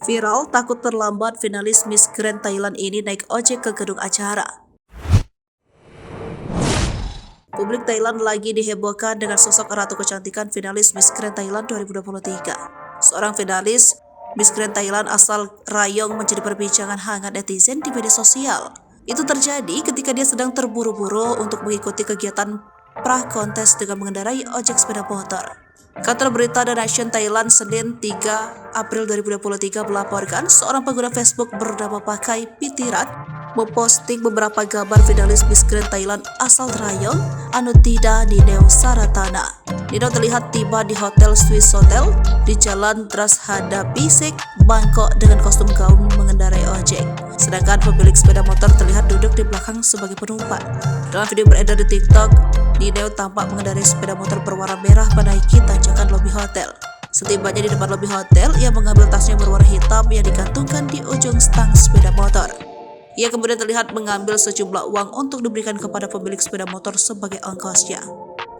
Viral, takut terlambat, finalis Miss Grand Thailand ini naik ojek ke gedung acara. Publik Thailand lagi dihebohkan dengan sosok ratu kecantikan finalis Miss Grand Thailand 2023. Seorang finalis Miss Grand Thailand asal Rayong menjadi perbincangan hangat netizen di media sosial. Itu terjadi ketika dia sedang terburu-buru untuk mengikuti kegiatan pra-kontes dengan mengendarai ojek sepeda motor. Kantor berita The Nation Thailand Senin 3 April 2023 melaporkan seorang pengguna Facebook bernama Pakai Pitirat memposting beberapa gambar finalis Miss Grand Thailand asal Rayong, Anutida Nineo Saratana. Nineo terlihat tiba di Hotel Swiss Hotel di Jalan Drashada Bisik, Bangkok dengan kostum gaun mengendarai ojek. Sedangkan pemilik sepeda motor terlihat duduk di belakang sebagai penumpang. Dalam video beredar di TikTok, Nineo tampak mengendarai sepeda motor berwarna merah menaiki tanjakan lobi hotel. Setibanya di depan lobi hotel, ia mengambil tasnya berwarna hitam yang digantungkan di ujung stang sepeda motor. Ia kemudian terlihat mengambil sejumlah uang untuk diberikan kepada pemilik sepeda motor sebagai ongkosnya.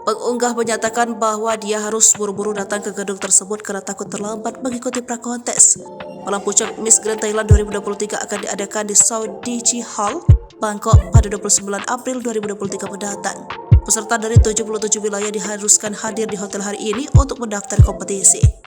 Pengunggah menyatakan bahwa dia harus buru-buru datang ke gedung tersebut karena takut terlambat mengikuti prakontes. Malam puncak Miss Grand Thailand 2023 akan diadakan di Saudi Chi Hall, Bangkok pada 29 April 2023 mendatang. Peserta dari 77 wilayah diharuskan hadir di hotel hari ini untuk mendaftar kompetisi.